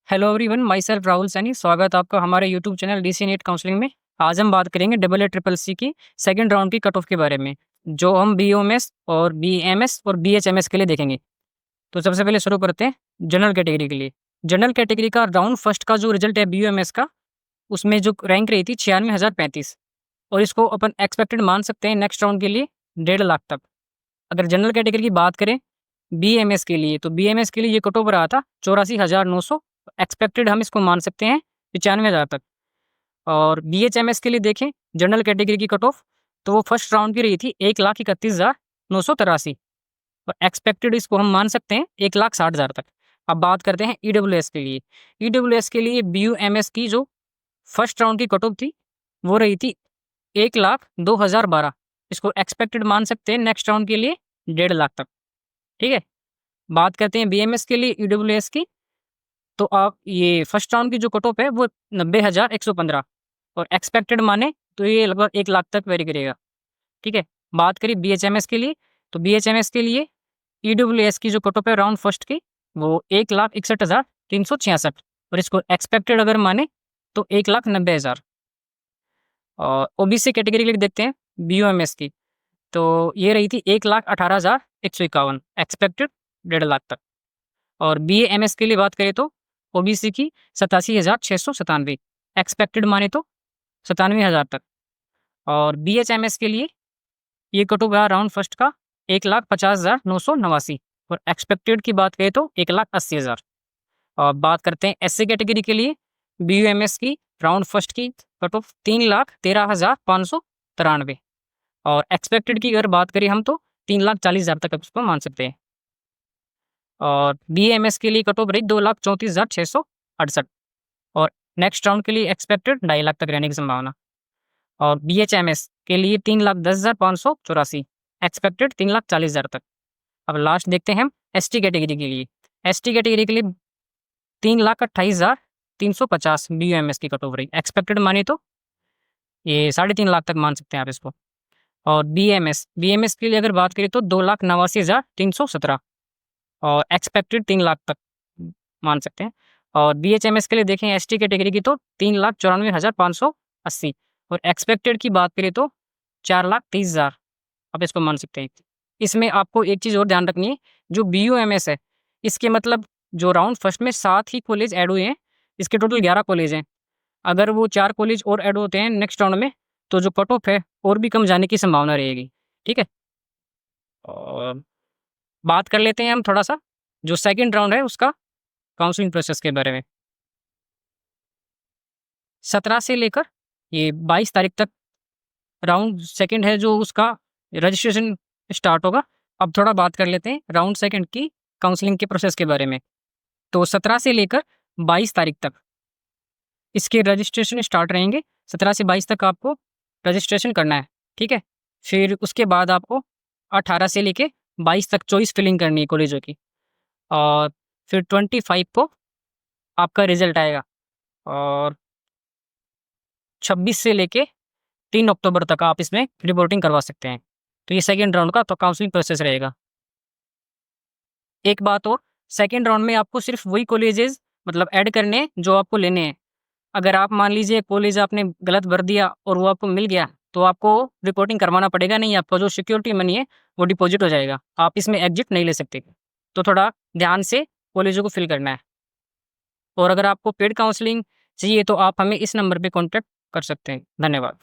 Hello everyone, myself Rahul Saini. स्वागत है आपका हमारे YouTube channel DC NEET counselling में। आज हम बात करेंगे डबल ए ट्रिपल सी की सेकंड राउंड की कट ऑफ के बारे में, जो हम बीओएमएस और बीएमएस और बीएचएमएस के लिए देखेंगे। तो सबसे पहले शुरू करते हैं जनरल कैटेगरी के लिए। जनरल कैटेगरी का राउंड फर्स्ट का जो रिजल्ट है बीओएमएस का, उसमें जो रैंक रही थी 96,035, और इसको अपन एक्सपेक्टेड मान सकते हैं नेक्स्ट राउंड के लिए 1.5 लाख तक। अगर जनरल कैटेगरी की बात करें बीएमएस के लिए, तो बीएमएस के लिए ये कट ऑफ रहा था 84,900, एक्सपेक्टेड हम इसको मान सकते हैं 95,000 तक। और बीएचएमएस के लिए देखें जनरल कैटेगरी की कट ऑफ, तो वो फर्स्ट राउंड की रही थी 1,31,983, और एक्सपेक्टेड इसको हम मान सकते हैं 1,60,000 तक। अब बात करते हैं ईडब्ल्यूएस के लिए। ईडब्ल्यूएस के लिए बीयूएमएस की जो फर्स्ट राउंड की कट ऑफ थी वो रही थी 1,02,012, इसको एक्सपेक्टेड मान सकते हैं नेक्स्ट राउंड के लिए 1.5 लाख तक। ठीक है, बात करते हैं बीएमएस के लिए ईडब्ल्यूएस की, तो आप ये फर्स्ट राउंड की जो कट ऑफ है वो 90,115, और एक्सपेक्टेड माने तो ये लगभग 1 लाख तक वेरी करेगा। ठीक है, बात करें बीएचएमएस के लिए, तो बीएचएमएस के लिए ईडब्ल्यूएस की जो कट ऑफ है राउंड फर्स्ट की वो 1,61,366, और इसको एक्सपेक्टेड अगर माने तो 1,90,000। और ओबीसी कैटेगरी के लिए देखते हैं बीयूएमएस की, तो ये रही थी 1,18,151, एक्सपेक्टेड 1.5 लाख तक। और बीएएमएस के लिए बात करें तो ओबीसी की 87,697, एक्सपेक्टेड माने तो 97,000 तक। और बीएचएमएस के लिए ये कट ऑफ रहा राउंड फर्स्ट का 1,50,989, और एक्सपेक्टेड की बात करें तो 1,80,000। और बात करते हैं एससी कैटेगरी के लिए, बीयूएमएस की राउंड फर्स्ट की कट ऑफ 3,13,593, और एक्सपेक्टेड की अगर बात करें हम तो 3,40,000 तक उसको मान सकते हैं। और बीएमएस के लिए कट ऑफ रही 2,34,668, और नेक्स्ट राउंड के लिए एक्सपेक्टेड 2.5 लाख तक रहने की संभावना। और बीएचएमएस के लिए 3,10,584, एक्सपेक्टेड 3,40,000 तक। अब लास्ट देखते हैं हम एसटी कैटेगरी के लिए। एसटी कैटेगरी के लिए 3,28,350 बीयूएमएस की कट ऑफ रही, एक्सपेक्टेड माने तो ये 3.5 लाख तक मान सकते हैं आप इसको। और बीएमएस के लिए अगर बात करें तो 2,89,317, और एक्सपेक्टेड 3 लाख तक मान सकते हैं। और बीएचएमएस के लिए देखें एसटी कैटेगरी की तो 3,94,580, और एक्सपेक्टेड की बात करें तो 4,30,000, आप इसको मान सकते हैं। इसमें आपको एक चीज़ और ध्यान रखनी है, जो बीयूएमएस है इसके मतलब जो राउंड फर्स्ट में 7 ही कॉलेज ऐड हुए हैं, इसके टोटल 11 कॉलेज हैं। अगर वो 4 कॉलेज और ऐड होते हैं नेक्स्ट राउंड में, तो जो कट ऑफ है और भी कम जाने की संभावना रहेगी। ठीक है, और बात कर लेते हैं हम थोड़ा सा जो सेकंड राउंड है उसका काउंसलिंग प्रोसेस के बारे में। 17 से लेकर ये 22 तारीख तक राउंड सेकंड है जो उसका रजिस्ट्रेशन स्टार्ट होगा। अब थोड़ा बात कर लेते हैं राउंड सेकंड की काउंसलिंग के प्रोसेस के बारे में। तो 17 से लेकर 22 तारीख तक इसके रजिस्ट्रेशन स्टार्ट रहेंगे। 17 से 22 तक आपको रजिस्ट्रेशन करना है। ठीक है, फिर उसके बाद आपको 18 से लेके 22 तक चॉइस फिलिंग करनी है कॉलेजों की, और फिर 25 को आपका रिजल्ट आएगा, और 26 से लेके 3 अक्टूबर तक आप इसमें रिपोर्टिंग करवा सकते हैं। तो ये सेकंड राउंड का तो काउंसलिंग प्रोसेस रहेगा। एक बात और, सेकंड राउंड में आपको सिर्फ वही कॉलेजेस मतलब ऐड करने हैं जो आपको लेने हैं। अगर आप मान लीजिए कॉलेज आपने गलत भर दिया और वो आपको मिल गया, तो आपको रिपोर्टिंग करवाना पड़ेगा नहीं, आपका जो सिक्योरिटी मनी है वो डिपॉजिट हो जाएगा, आप इसमें एग्जिट नहीं ले सकते। तो थोड़ा ध्यान से कॉलेजों को फिल करना है। और अगर आपको पेड काउंसलिंग चाहिए तो आप हमें इस नंबर पे कॉन्टैक्ट कर सकते हैं। धन्यवाद।